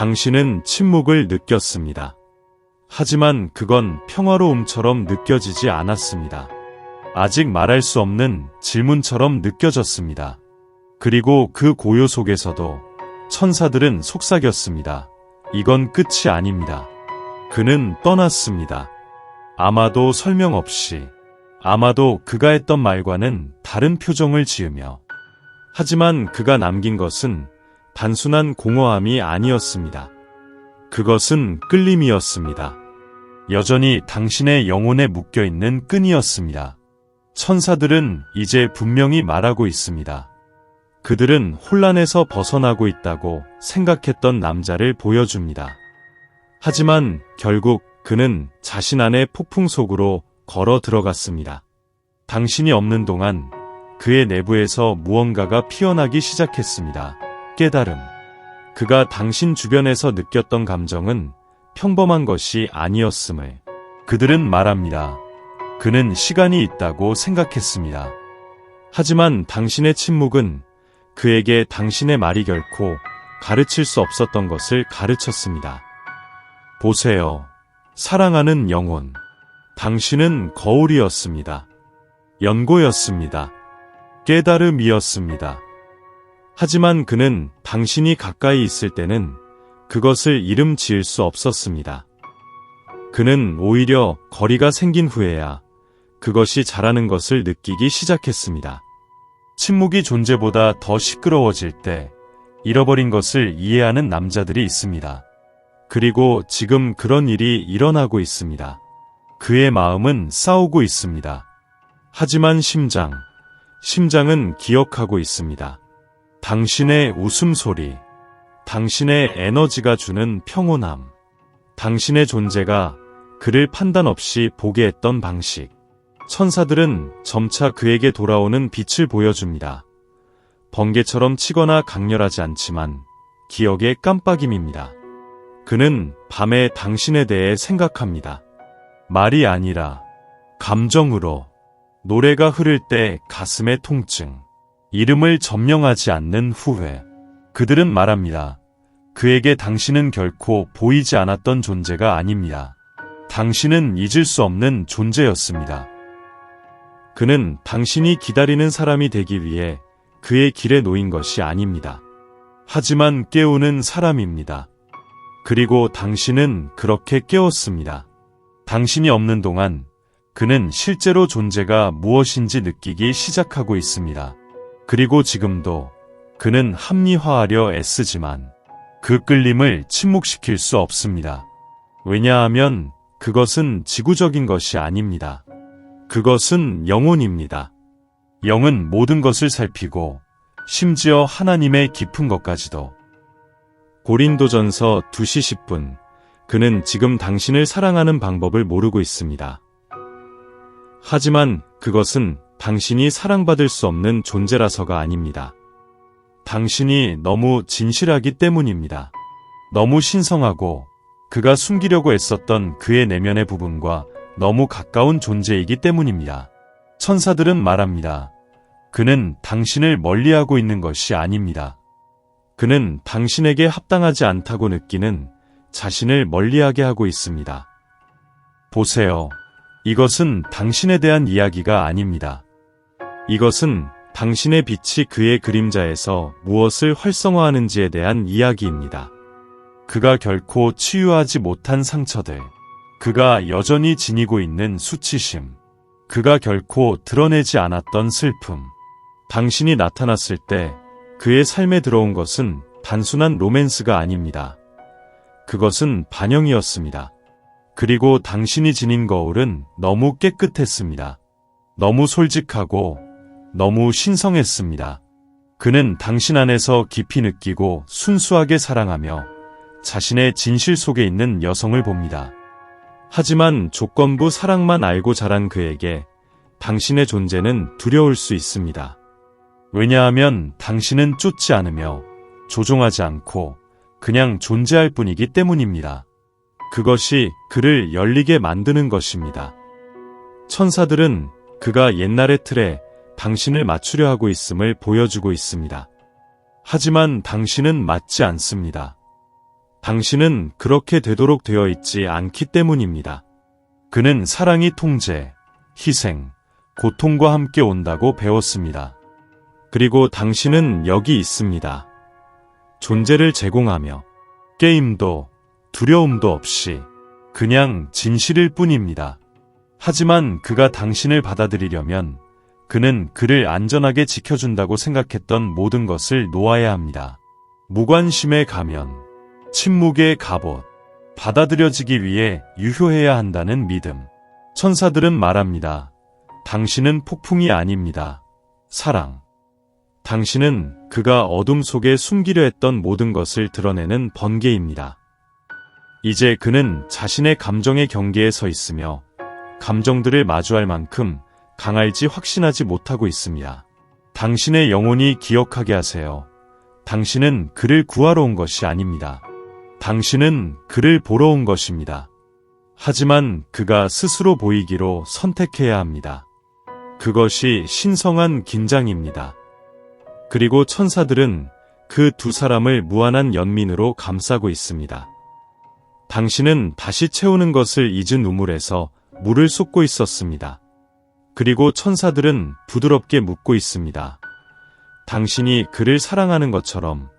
당신은 침묵을 느꼈습니다. 하지만 그건 평화로움처럼 느껴지지 않았습니다. 아직 말할 수 없는 질문처럼 느껴졌습니다. 그리고 그 고요 속에서도 천사들은 속삭였습니다. 이건 끝이 아닙니다. 그는 떠났습니다. 아마도 설명 없이, 아마도 그가 했던 말과는 다른 표정을 지으며. 하지만 그가 남긴 것은 단순한 공허함이 아니었습니다. 그것은 끌림이었습니다. 여전히 당신의 영혼에 묶여있는 끈이었습니다. 천사들은 이제 분명히 말하고 있습니다. 그들은 혼란에서 벗어나고 있다고 생각했던 남자를 보여줍니다. 하지만 결국 그는 자신 안의 폭풍 속으로 걸어 들어갔습니다. 당신이 없는 동안 그의 내부에서 무언가가 피어나기 시작했습니다. 깨달음. 그가 당신 주변에서 느꼈던 감정은 평범한 것이 아니었음을 그들은 말합니다. 그는 시간이 있다고 생각했습니다. 하지만 당신의 침묵은 그에게 당신의 말이 결코 가르칠 수 없었던 것을 가르쳤습니다. 보세요. 사랑하는 영혼. 당신은 거울이었습니다. 연고였습니다. 깨달음이었습니다. 하지만 그는 당신이 가까이 있을 때는 그것을 이름 지을 수 없었습니다. 그는 오히려 거리가 생긴 후에야 그것이 자라는 것을 느끼기 시작했습니다. 침묵이 존재보다 더 시끄러워질 때 잃어버린 것을 이해하는 남자들이 있습니다. 그리고 지금 그런 일이 일어나고 있습니다. 그의 마음은 싸우고 있습니다. 하지만 심장은 기억하고 있습니다. 당신의 웃음소리, 당신의 에너지가 주는 평온함, 당신의 존재가 그를 판단 없이 보게 했던 방식. 천사들은 점차 그에게 돌아오는 빛을 보여줍니다. 번개처럼 치거나 강렬하지 않지만 기억의 깜빡임입니다. 그는 밤에 당신에 대해 생각합니다. 말이 아니라 감정으로. 노래가 흐를 때 가슴의 통증, 이름을 점령하지 않는 후회. 그들은 말합니다. 그에게 당신은 결코 보이지 않았던 존재가 아닙니다. 당신은 잊을 수 없는 존재였습니다. 그는 당신이 기다리는 사람이 되기 위해 그의 길에 놓인 것이 아닙니다. 하지만 깨우는 사람입니다. 그리고 당신은 그렇게 깨웠습니다. 당신이 없는 동안 그는 실제로 존재가 무엇인지 느끼기 시작하고 있습니다. 그리고 지금도 그는 합리화하려 애쓰지만 그 끌림을 침묵시킬 수 없습니다. 왜냐하면 그것은 지구적인 것이 아닙니다. 그것은 영혼입니다. 영은 모든 것을 살피고 심지어 하나님의 깊은 것까지도. 고린도전서 2시 10분. 그는 지금 당신을 사랑하는 방법을 모르고 있습니다. 하지만 그것은 당신이 사랑받을 수 없는 존재라서가 아닙니다. 당신이 너무 진실하기 때문입니다. 너무 신성하고 그가 숨기려고 애썼던 그의 내면의 부분과 너무 가까운 존재이기 때문입니다. 천사들은 말합니다. 그는 당신을 멀리하고 있는 것이 아닙니다. 그는 당신에게 합당하지 않다고 느끼는 자신을 멀리하게 하고 있습니다. 보세요. 이것은 당신에 대한 이야기가 아닙니다. 이것은 당신의 빛이 그의 그림자에서 무엇을 활성화하는지에 대한 이야기입니다. 그가 결코 치유하지 못한 상처들, 그가 여전히 지니고 있는 수치심, 그가 결코 드러내지 않았던 슬픔. 당신이 나타났을 때 그의 삶에 들어온 것은 단순한 로맨스가 아닙니다. 그것은 반영이었습니다. 그리고 당신이 지닌 거울은 너무 깨끗했습니다. 너무 솔직하고 너무 신성했습니다. 그는 당신 안에서 깊이 느끼고 순수하게 사랑하며 자신의 진실 속에 있는 여성을 봅니다. 하지만 조건부 사랑만 알고 자란 그에게 당신의 존재는 두려울 수 있습니다. 왜냐하면 당신은 쫓지 않으며 조종하지 않고 그냥 존재할 뿐이기 때문입니다. 그것이 그를 열리게 만드는 것입니다. 천사들은 그가 옛날의 틀에 당신을 맞추려 하고 있음을 보여주고 있습니다. 하지만 당신은 맞지 않습니다. 당신은 그렇게 되도록 되어 있지 않기 때문입니다. 그는 사랑이 통제, 희생, 고통과 함께 온다고 배웠습니다. 그리고 당신은 여기 있습니다. 존재를 제공하며 게임도 두려움도 없이 그냥 진실일 뿐입니다. 하지만 그가 당신을 받아들이려면 그는 그를 안전하게 지켜준다고 생각했던 모든 것을 놓아야 합니다. 무관심의 가면, 침묵의 갑옷, 받아들여지기 위해 유효해야 한다는 믿음. 천사들은 말합니다. 당신은 폭풍이 아닙니다. 사랑. 당신은 그가 어둠 속에 숨기려 했던 모든 것을 드러내는 번개입니다. 이제 그는 자신의 감정의 경계에 서 있으며 감정들을 마주할 만큼 강할지 확신하지 못하고 있습니다. 당신의 영혼이 기억하게 하세요. 당신은 그를 구하러 온 것이 아닙니다. 당신은 그를 보러 온 것입니다. 하지만 그가 스스로 보이기로 선택해야 합니다. 그것이 신성한 긴장입니다. 그리고 천사들은 그 두 사람을 무한한 연민으로 감싸고 있습니다. 당신은 다시 채우는 것을 잊은 우물에서 물을 쏟고 있었습니다. 그리고 천사들은 부드럽게 묻고 있습니다. 당신이 그를 사랑하는 것처럼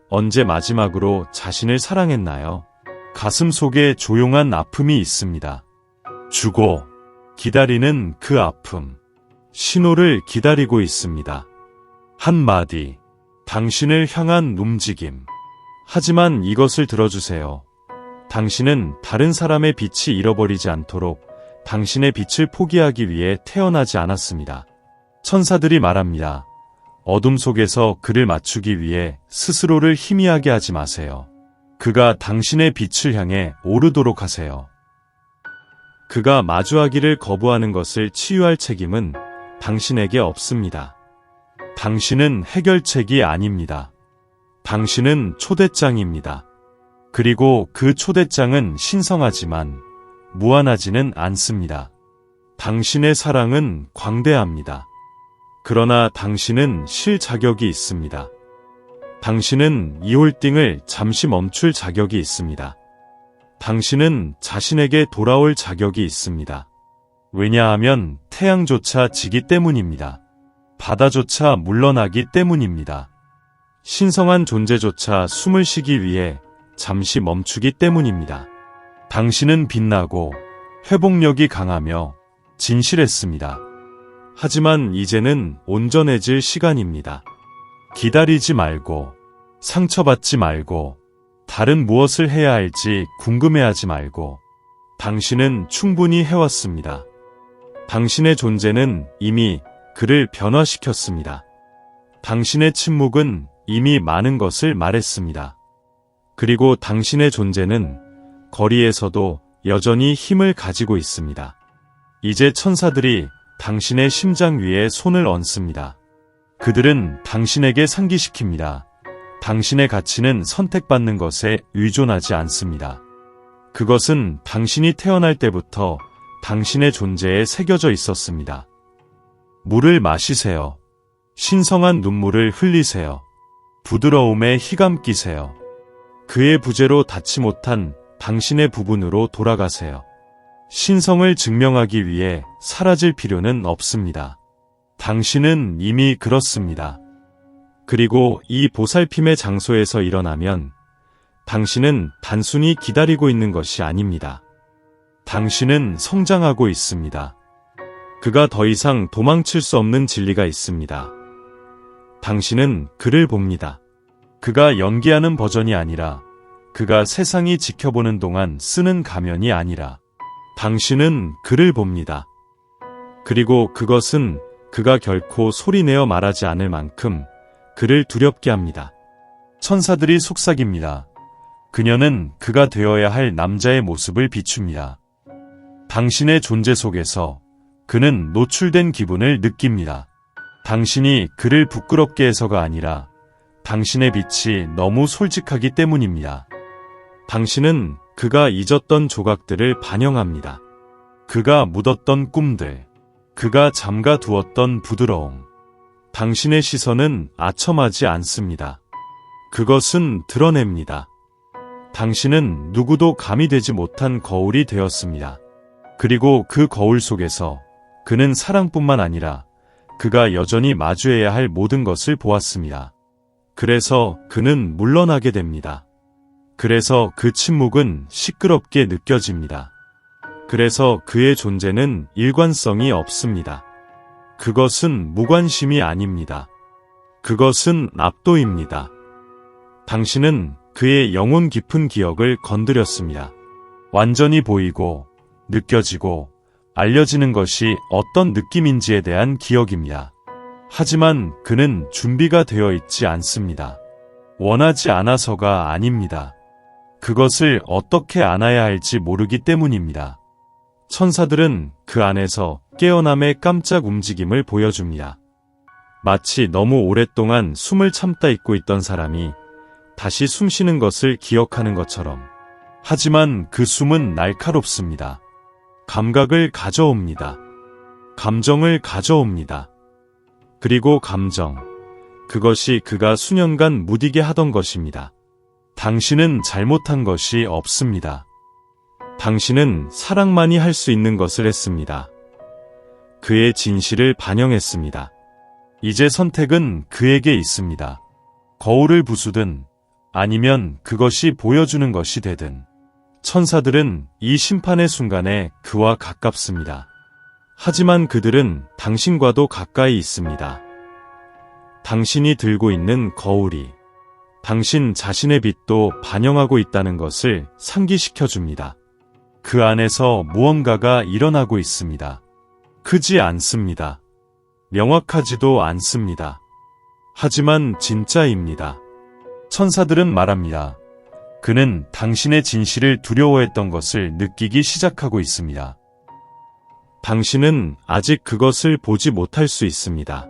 언제 마지막으로 자신을 사랑했나요? 가슴 속에 조용한 아픔이 있습니다. 주고 기다리는 그 아픔. 신호를 기다리고 있습니다. 한마디, 당신을 향한 움직임. 하지만 이것을 들어주세요. 당신은 다른 사람의 빛이 잃어버리지 않도록 당신의 빛을 포기하기 위해 태어나지 않았습니다. 천사들이 말합니다. 어둠 속에서 그를 맞추기 위해 스스로를 희미하게 하지 마세요. 그가 당신의 빛을 향해 오르도록 하세요. 그가 마주하기를 거부하는 것을 치유할 책임은 당신에게 없습니다. 당신은 해결책이 아닙니다. 당신은 초대장입니다. 그리고 그 초대장은 신성하지만 무한하지는 않습니다. 당신의 사랑은 광대합니다. 그러나 당신은 쉴 자격이 있습니다. 당신은 이 홀딩을 잠시 멈출 자격이 있습니다. 당신은 자신에게 돌아올 자격이 있습니다. 왜냐하면 태양조차 지기 때문입니다. 바다조차 물러나기 때문입니다. 신성한 존재조차 숨을 쉬기 위해 잠시 멈추기 때문입니다. 당신은 빛나고 회복력이 강하며 진실했습니다. 하지만 이제는 온전해질 시간입니다. 기다리지 말고, 상처받지 말고, 다른 무엇을 해야 할지 궁금해하지 말고, 당신은 충분히 해왔습니다. 당신의 존재는 이미 그를 변화시켰습니다. 당신의 침묵은 이미 많은 것을 말했습니다. 그리고 당신의 존재는 거리에서도 여전히 힘을 가지고 있습니다. 이제 천사들이 당신의 심장 위에 손을 얹습니다. 그들은 당신에게 상기시킵니다. 당신의 가치는 선택받는 것에 의존하지 않습니다. 그것은 당신이 태어날 때부터 당신의 존재에 새겨져 있었습니다. 물을 마시세요. 신성한 눈물을 흘리세요. 부드러움에 휘감기세요. 그의 부재로 닿지 못한 당신의 부분으로 돌아가세요. 신성을 증명하기 위해 사라질 필요는 없습니다. 당신은 이미 그렇습니다. 그리고 이 보살핌의 장소에서 일어나면 당신은 단순히 기다리고 있는 것이 아닙니다. 당신은 성장하고 있습니다. 그가 더 이상 도망칠 수 없는 진리가 있습니다. 당신은 그를 봅니다. 그가 연기하는 버전이 아니라, 그가 세상이 지켜보는 동안 쓰는 가면이 아니라, 당신은 그를 봅니다. 그리고 그것은 그가 결코 소리내어 말하지 않을 만큼 그를 두렵게 합니다. 천사들이 속삭입니다. 그녀는 그가 되어야 할 남자의 모습을 비춥니다. 당신의 존재 속에서 그는 노출된 기분을 느낍니다. 당신이 그를 부끄럽게 해서가 아니라 당신의 빛이 너무 솔직하기 때문입니다. 당신은 그가 잊었던 조각들을 반영합니다. 그가 묻었던 꿈들, 그가 잠가 두었던 부드러움. 당신의 시선은 아첨하지 않습니다. 그것은 드러냅니다. 당신은 누구도 감이 되지 못한 거울이 되었습니다. 그리고 그 거울 속에서 그는 사랑뿐만 아니라 그가 여전히 마주해야 할 모든 것을 보았습니다. 그래서 그는 물러나게 됩니다. 그래서 그 침묵은 시끄럽게 느껴집니다. 그래서 그의 존재는 일관성이 없습니다. 그것은 무관심이 아닙니다. 그것은 압도입니다. 당신은 그의 영혼 깊은 기억을 건드렸습니다. 완전히 보이고 느껴지고 알려지는 것이 어떤 느낌인지에 대한 기억입니다. 하지만 그는 준비가 되어 있지 않습니다. 원하지 않아서가 아닙니다. 그것을 어떻게 안아야 할지 모르기 때문입니다. 천사들은 그 안에서 깨어남의 깜짝 움직임을 보여줍니다. 마치 너무 오랫동안 숨을 참다 잊고 있던 사람이 다시 숨 쉬는 것을 기억하는 것처럼. 하지만 그 숨은 날카롭습니다. 감각을 가져옵니다. 감정을 가져옵니다. 그리고 감정. 그것이 그가 수년간 무디게 하던 것입니다. 당신은 잘못한 것이 없습니다. 당신은 사랑만이 할 수 있는 것을 했습니다. 그의 진실을 반영했습니다. 이제 선택은 그에게 있습니다. 거울을 부수든 아니면 그것이 보여주는 것이 되든. 천사들은 이 심판의 순간에 그와 가깝습니다. 하지만 그들은 당신과도 가까이 있습니다. 당신이 들고 있는 거울이 당신 자신의 빛도 반영하고 있다는 것을 상기시켜줍니다. 그 안에서 무언가가 일어나고 있습니다. 크지 않습니다. 명확하지도 않습니다. 하지만 진짜입니다. 천사들은 말합니다. 그는 당신의 진실을 두려워했던 것을 느끼기 시작하고 있습니다. 당신은 아직 그것을 보지 못할 수 있습니다.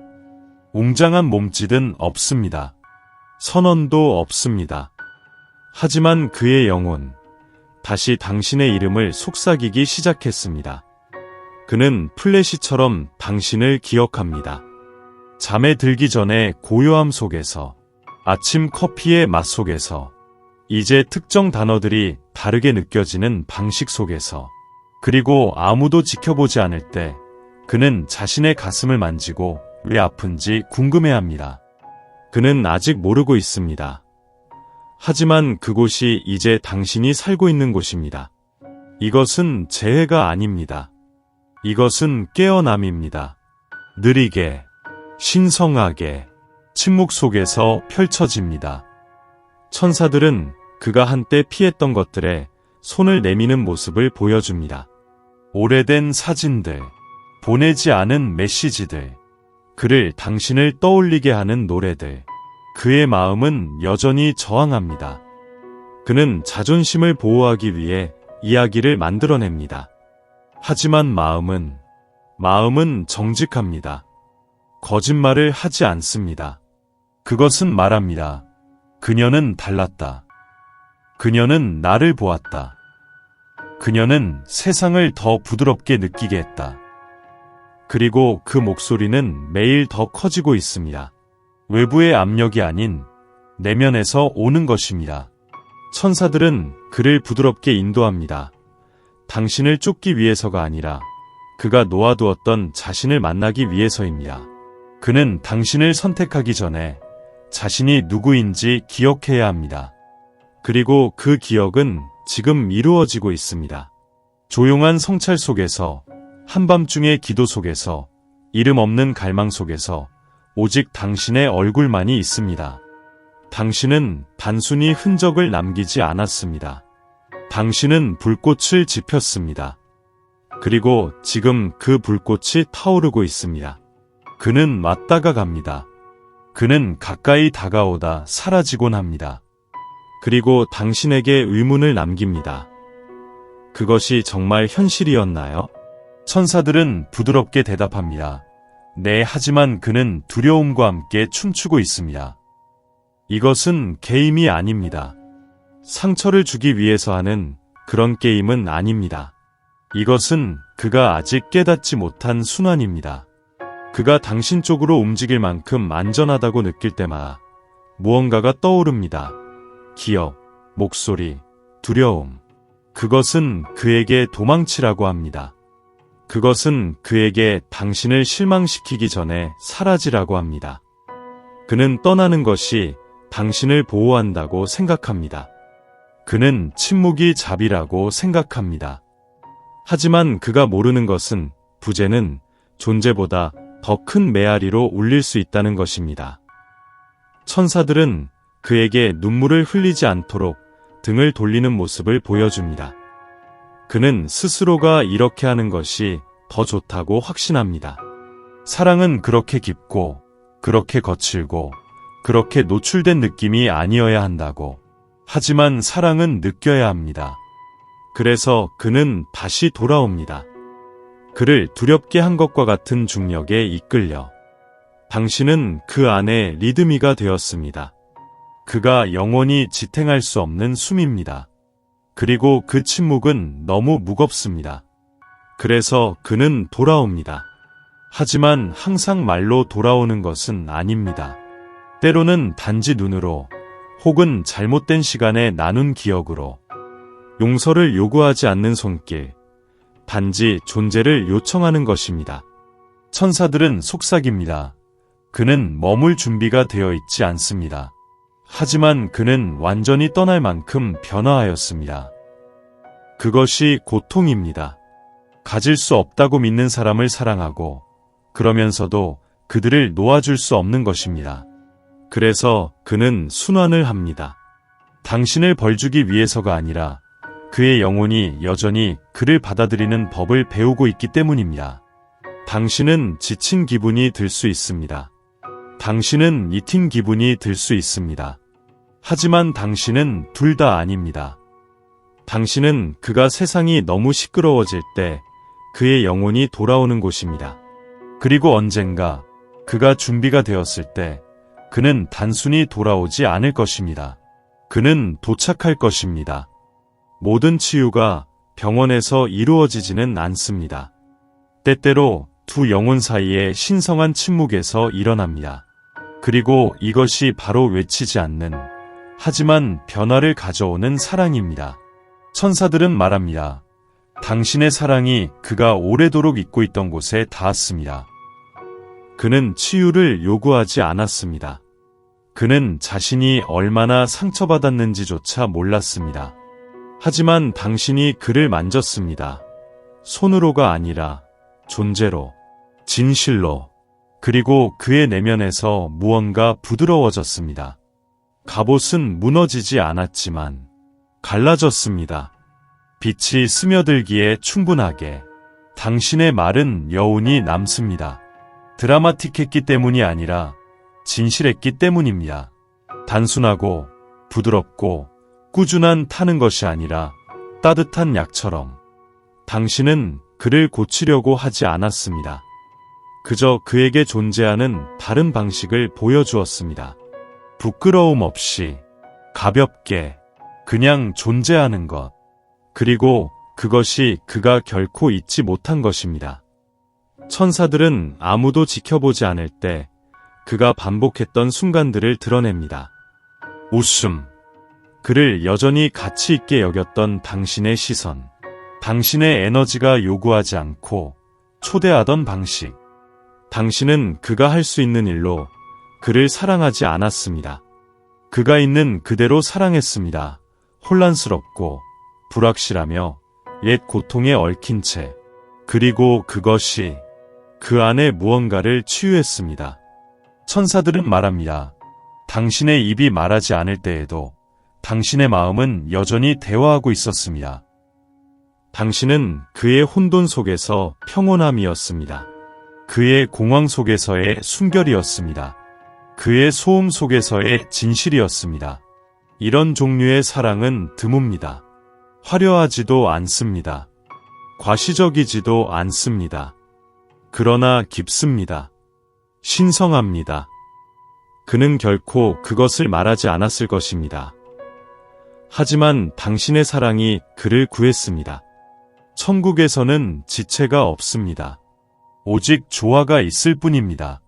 웅장한 몸짓은 없습니다. 선언도 없습니다. 하지만 그의 영혼, 다시 당신의 이름을 속삭이기 시작했습니다. 그는 플래시처럼 당신을 기억합니다. 잠에 들기 전에 고요함 속에서, 아침 커피의 맛 속에서, 이제 특정 단어들이 다르게 느껴지는 방식 속에서, 그리고 아무도 지켜보지 않을 때 그는 자신의 가슴을 만지고 왜 아픈지 궁금해합니다. 그는 아직 모르고 있습니다. 하지만 그곳이 이제 당신이 살고 있는 곳입니다. 이것은 재해가 아닙니다. 이것은 깨어남입니다. 느리게, 신성하게, 침묵 속에서 펼쳐집니다. 천사들은 그가 한때 피했던 것들에 손을 내미는 모습을 보여줍니다. 오래된 사진들, 보내지 않은 메시지들, 그를 당신을 떠올리게 하는 노래들. 그의 마음은 여전히 저항합니다. 그는 자존심을 보호하기 위해 이야기를 만들어냅니다. 하지만 마음은 정직합니다. 거짓말을 하지 않습니다. 그것은 말합니다. 그녀는 달랐다. 그녀는 나를 보았다. 그녀는 세상을 더 부드럽게 느끼게 했다. 그리고 그 목소리는 매일 더 커지고 있습니다. 외부의 압력이 아닌 내면에서 오는 것입니다. 천사들은 그를 부드럽게 인도합니다. 당신을 쫓기 위해서가 아니라 그가 놓아두었던 자신을 만나기 위해서입니다. 그는 당신을 선택하기 전에 자신이 누구인지 기억해야 합니다. 그리고 그 기억은 지금 이루어지고 있습니다. 조용한 성찰 속에서, 한밤중의 기도 속에서, 이름 없는 갈망 속에서 오직 당신의 얼굴만이 있습니다. 당신은 단순히 흔적을 남기지 않았습니다. 당신은 불꽃을 지폈습니다. 그리고 지금 그 불꽃이 타오르고 있습니다. 그는 왔다가 갑니다. 그는 가까이 다가오다 사라지곤 합니다. 그리고 당신에게 의문을 남깁니다. 그것이 정말 현실이었나요? 천사들은 부드럽게 대답합니다. 네, 하지만 그는 두려움과 함께 춤추고 있습니다. 이것은 게임이 아닙니다. 상처를 주기 위해서 하는 그런 게임은 아닙니다. 이것은 그가 아직 깨닫지 못한 순환입니다. 그가 당신 쪽으로 움직일 만큼 안전하다고 느낄 때마다 무언가가 떠오릅니다. 기억, 목소리, 두려움. 그것은 그에게 도망치라고 합니다. 그것은 그에게 당신을 실망시키기 전에 사라지라고 합니다. 그는 떠나는 것이 당신을 보호한다고 생각합니다. 그는 침묵이 답이라고 생각합니다. 하지만 그가 모르는 것은 부재는 존재보다 더 큰 메아리로 울릴 수 있다는 것입니다. 천사들은 그에게 눈물을 흘리지 않도록 등을 돌리는 모습을 보여줍니다. 그는 스스로가 이렇게 하는 것이 더 좋다고 확신합니다. 사랑은 그렇게 깊고, 그렇게 거칠고, 그렇게 노출된 느낌이 아니어야 한다고. 하지만 사랑은 느껴야 합니다. 그래서 그는 다시 돌아옵니다. 그를 두렵게 한 것과 같은 중력에 이끌려. 당신은 그 안에 리드미가 되었습니다. 그가 영원히 지탱할 수 없는 숨입니다. 그리고 그 침묵은 너무 무겁습니다. 그래서 그는 돌아옵니다. 하지만 항상 말로 돌아오는 것은 아닙니다. 때로는 단지 눈으로, 혹은 잘못된 시간에 나눈 기억으로, 용서를 요구하지 않는 손길, 단지 존재를 요청하는 것입니다. 천사들은 속삭입니다. 그는 머물 준비가 되어 있지 않습니다. 하지만 그는 완전히 떠날 만큼 변화하였습니다. 그것이 고통입니다. 가질 수 없다고 믿는 사람을 사랑하고, 그러면서도 그들을 놓아줄 수 없는 것입니다. 그래서 그는 순환을 합니다. 당신을 벌주기 위해서가 아니라 그의 영혼이 여전히 그를 받아들이는 법을 배우고 있기 때문입니다. 당신은 지친 기분이 들 수 있습니다. 당신은 잊힌 기분이 들 수 있습니다. 하지만 당신은 둘 다 아닙니다. 당신은 그가 세상이 너무 시끄러워질 때 그의 영혼이 돌아오는 곳입니다. 그리고 언젠가 그가 준비가 되었을 때 그는 단순히 돌아오지 않을 것입니다. 그는 도착할 것입니다. 모든 치유가 병원에서 이루어지지는 않습니다. 때때로 두 영혼 사이의 신성한 침묵에서 일어납니다. 그리고 이것이 바로 외치지 않는, 하지만 변화를 가져오는 사랑입니다. 천사들은 말합니다. 당신의 사랑이 그가 오래도록 잊고 있던 곳에 닿았습니다. 그는 치유를 요구하지 않았습니다. 그는 자신이 얼마나 상처받았는지조차 몰랐습니다. 하지만 당신이 그를 만졌습니다. 손으로가 아니라 존재로, 진실로. 그리고 그의 내면에서 무언가 부드러워졌습니다. 갑옷은 무너지지 않았지만 갈라졌습니다. 빛이 스며들기에 충분하게. 당신의 말은 여운이 남습니다. 드라마틱했기 때문이 아니라 진실했기 때문입니다. 단순하고 부드럽고 꾸준한 타는 것이 아니라 따뜻한 약처럼. 당신은 그를 고치려고 하지 않았습니다. 그저 그에게 존재하는 다른 방식을 보여주었습니다. 부끄러움 없이, 가볍게, 그냥 존재하는 것. 그리고 그것이 그가 결코 잊지 못한 것입니다. 천사들은 아무도 지켜보지 않을 때 그가 반복했던 순간들을 드러냅니다. 웃음. 그를 여전히 가치 있게 여겼던 당신의 시선. 당신의 에너지가 요구하지 않고 초대하던 방식. 당신은 그가 할 수 있는 일로 그를 사랑하지 않았습니다. 그가 있는 그대로 사랑했습니다. 혼란스럽고 불확실하며 옛 고통에 얽힌 채. 그리고 그것이 그 안에 무언가를 치유했습니다. 천사들은 말합니다. 당신의 입이 말하지 않을 때에도 당신의 마음은 여전히 대화하고 있었습니다. 당신은 그의 혼돈 속에서 평온함이었습니다. 그의 공황 속에서의 순결이었습니다. 그의 소음 속에서의 진실이었습니다. 이런 종류의 사랑은 드뭅니다. 화려하지도 않습니다. 과시적이지도 않습니다. 그러나 깊습니다. 신성합니다. 그는 결코 그것을 말하지 않았을 것입니다. 하지만 당신의 사랑이 그를 구했습니다. 천국에서는 지체가 없습니다. 오직 조화가 있을 뿐입니다.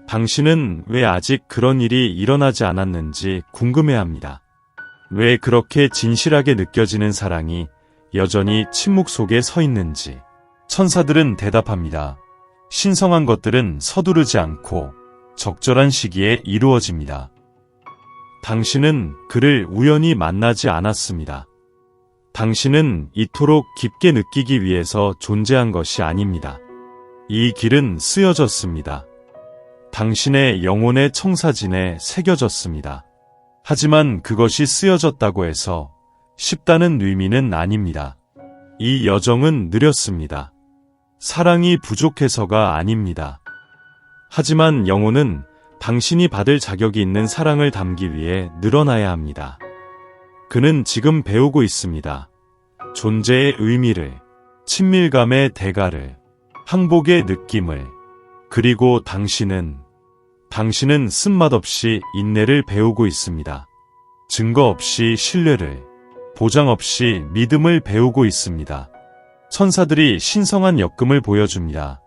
당신은 왜 아직 그런 일이 일어나지 않았는지 궁금해합니다. 왜 그렇게 진실하게 느껴지는 사랑이 여전히 침묵 속에 서 있는지. 천사들은 대답합니다. 신성한 것들은 서두르지 않고 적절한 시기에 이루어집니다. 당신은 그를 우연히 만나지 않았습니다. 당신은 이토록 깊게 느끼기 위해서 존재한 것이 아닙니다. 이 길은 쓰여졌습니다. 당신의 영혼의 청사진에 새겨졌습니다. 하지만 그것이 쓰여졌다고 해서 쉽다는 의미는 아닙니다. 이 여정은 느렸습니다. 사랑이 부족해서가 아닙니다. 하지만 영혼은 당신이 받을 자격이 있는 사랑을 담기 위해 늘어나야 합니다. 그는 지금 배우고 있습니다. 존재의 의미를, 친밀감의 대가를, 항복의 느낌을. 그리고 당신은 쓴맛 없이 인내를 배우고 있습니다. 증거 없이 신뢰를, 보장 없이 믿음을 배우고 있습니다. 천사들이 신성한 역금을 보여줍니다.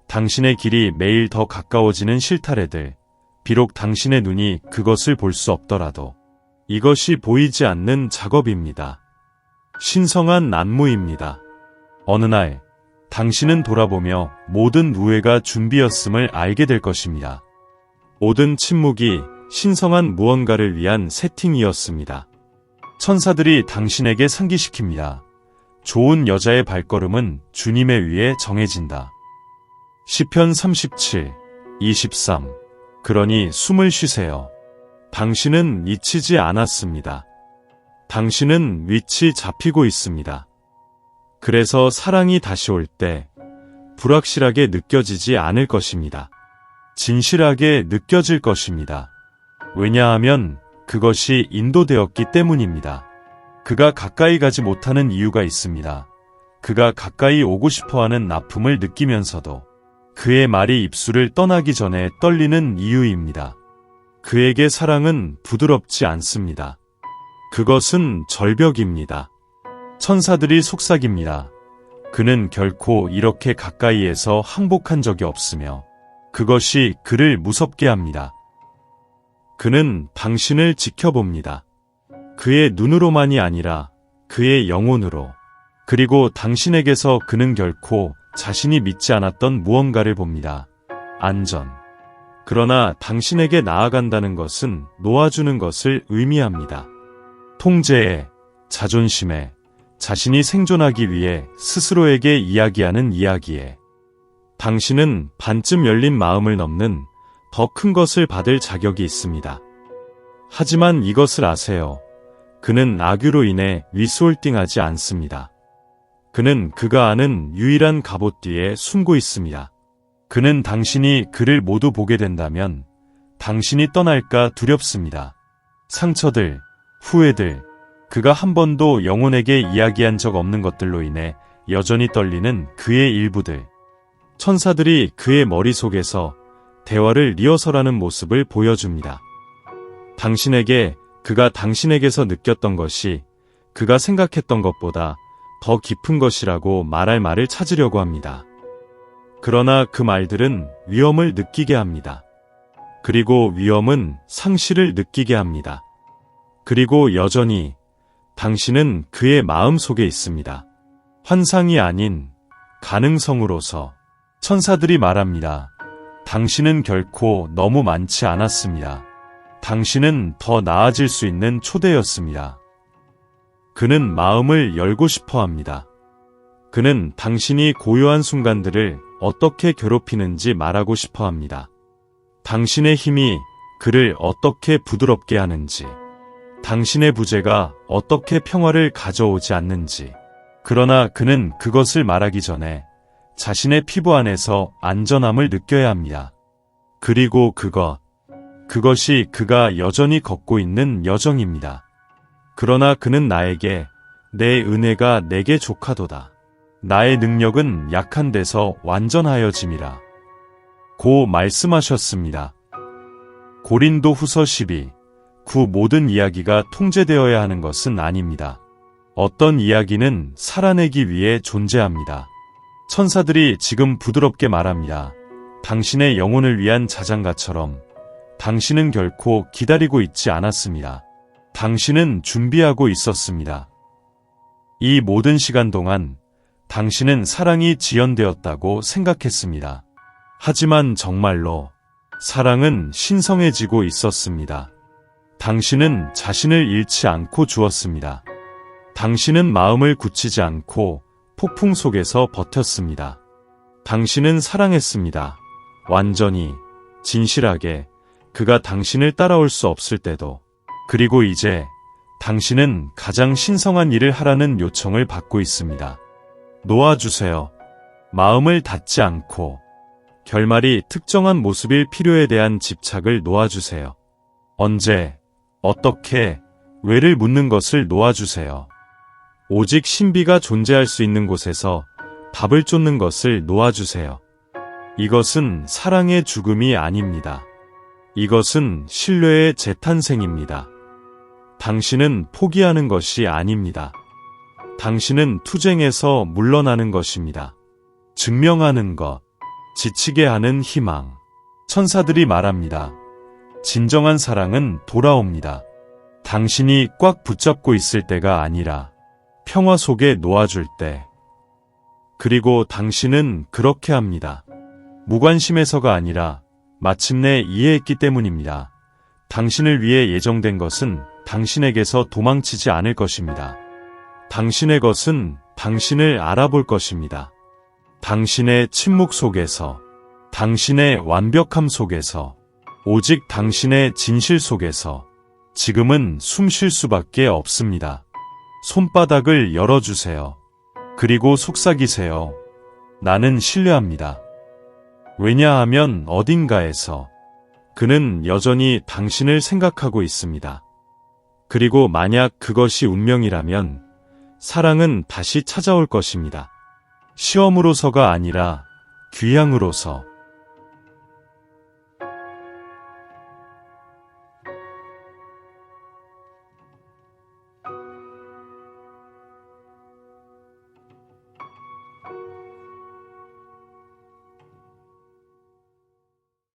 당신의 길이 매일 더 가까워지는 실타래들. 비록 당신의 눈이 그것을 볼 수 없더라도 이것이 보이지 않는 작업입니다. 신성한 안무입니다. 어느 날 당신은 돌아보며 모든 우애가 준비였음을 알게 될 것입니다. 모든 침묵이 신성한 무언가를 위한 세팅이었습니다. 천사들이 당신에게 상기시킵니다. 좋은 여자의 발걸음은 주님의 위에 정해진다. 시편 37, 23. 그러니 숨을 쉬세요. 당신은 잊히지 않았습니다. 당신은 위치 잡히고 있습니다. 그래서 사랑이 다시 올 때 불확실하게 느껴지지 않을 것입니다. 진실하게 느껴질 것입니다. 왜냐하면 그것이 인도되었기 때문입니다. 그가 가까이 가지 못하는 이유가 있습니다. 그가 가까이 오고 싶어하는 아픔을 느끼면서도 그의 말이 입술을 떠나기 전에 떨리는 이유입니다. 그에게 사랑은 부드럽지 않습니다. 그것은 절벽입니다. 천사들이 속삭입니다. 그는 결코 이렇게 가까이에서 항복한 적이 없으며 그것이 그를 무섭게 합니다. 그는 당신을 지켜봅니다. 그의 눈으로만이 아니라 그의 영혼으로. 그리고 당신에게서 그는 결코 자신이 믿지 않았던 무언가를 봅니다. 안전. 그러나 당신에게 나아간다는 것은 놓아주는 것을 의미합니다. 통제에, 자존심에, 자신이 생존하기 위해 스스로에게 이야기하는 이야기에. 당신은 반쯤 열린 마음을 넘는 더 큰 것을 받을 자격이 있습니다. 하지만 이것을 아세요. 그는 악유로 인해 위스홀딩하지 않습니다. 그는 그가 아는 유일한 갑옷 뒤에 숨고 있습니다. 그는 당신이 그를 모두 보게 된다면 당신이 떠날까 두렵습니다. 상처들, 후회들, 그가 한 번도 영혼에게 이야기한 적 없는 것들로 인해 여전히 떨리는 그의 일부들. 천사들이 그의 머릿속에서 대화를 리허설하는 모습을 보여줍니다. 당신에게 그가 당신에게서 느꼈던 것이 그가 생각했던 것보다 더 깊은 것이라고 말할 말을 찾으려고 합니다. 그러나 그 말들은 위험을 느끼게 합니다. 그리고 위험은 상실을 느끼게 합니다. 그리고 여전히 당신은 그의 마음 속에 있습니다. 환상이 아닌 가능성으로서. 천사들이 말합니다. 당신은 결코 너무 많지 않았습니다. 당신은 더 나아질 수 있는 초대였습니다. 그는 마음을 열고 싶어 합니다. 그는 당신이 고요한 순간들을 어떻게 괴롭히는지 말하고 싶어 합니다. 당신의 힘이 그를 어떻게 부드럽게 하는지, 당신의 부재가 어떻게 평화를 가져오지 않는지. 그러나 그는 그것을 말하기 전에 자신의 피부 안에서 안전함을 느껴야 합니다. 그리고 그것이 그가 여전히 걷고 있는 여정입니다. 그러나 그는 나에게 내 은혜가 내게 족하도다. 나의 능력은 약한 데서 완전하여짐이라. 고 말씀하셨습니다. 고린도 후서 12, 9 모든 이야기가 통제되어야 하는 것은 아닙니다. 어떤 이야기는 살아내기 위해 존재합니다. 천사들이 지금 부드럽게 말합니다. 당신의 영혼을 위한 자장가처럼 당신은 결코 기다리고 있지 않았습니다. 당신은 준비하고 있었습니다. 이 모든 시간 동안 당신은 사랑이 지연되었다고 생각했습니다. 하지만 정말로 사랑은 신성해지고 있었습니다. 당신은 자신을 잃지 않고 주었습니다. 당신은 마음을 굳히지 않고 폭풍 속에서 버텼습니다. 당신은 사랑했습니다. 완전히, 진실하게, 그가 당신을 따라올 수 없을 때도. 그리고 이제 당신은 가장 신성한 일을 하라는 요청을 받고 있습니다. 놓아주세요. 마음을 닫지 않고 결말이 특정한 모습일 필요에 대한 집착을 놓아주세요. 언제, 어떻게, 왜를 묻는 것을 놓아주세요. 오직 신비가 존재할 수 있는 곳에서 답을 쫓는 것을 놓아주세요. 이것은 사랑의 죽음이 아닙니다. 이것은 신뢰의 재탄생입니다. 당신은 포기하는 것이 아닙니다. 당신은 투쟁에서 물러나는 것입니다. 증명하는 것, 지치게 하는 희망. 천사들이 말합니다. 진정한 사랑은 돌아옵니다. 당신이 꽉 붙잡고 있을 때가 아니라 평화 속에 놓아줄 때. 그리고 당신은 그렇게 합니다. 무관심해서가 아니라 마침내 이해했기 때문입니다. 당신을 위해 예정된 것은 당신에게서 도망치지 않을 것입니다. 당신의 것은 당신을 알아볼 것입니다. 당신의 침묵 속에서, 당신의 완벽함 속에서, 오직 당신의 진실 속에서 지금은 숨 쉴 수밖에 없습니다. 손바닥을 열어주세요. 그리고 속삭이세요. 나는 신뢰합니다. 왜냐하면 어딘가에서 그는 여전히 당신을 생각하고 있습니다. 그리고 만약 그것이 운명이라면 사랑은 다시 찾아올 것입니다. 시험으로서가 아니라 귀향으로서.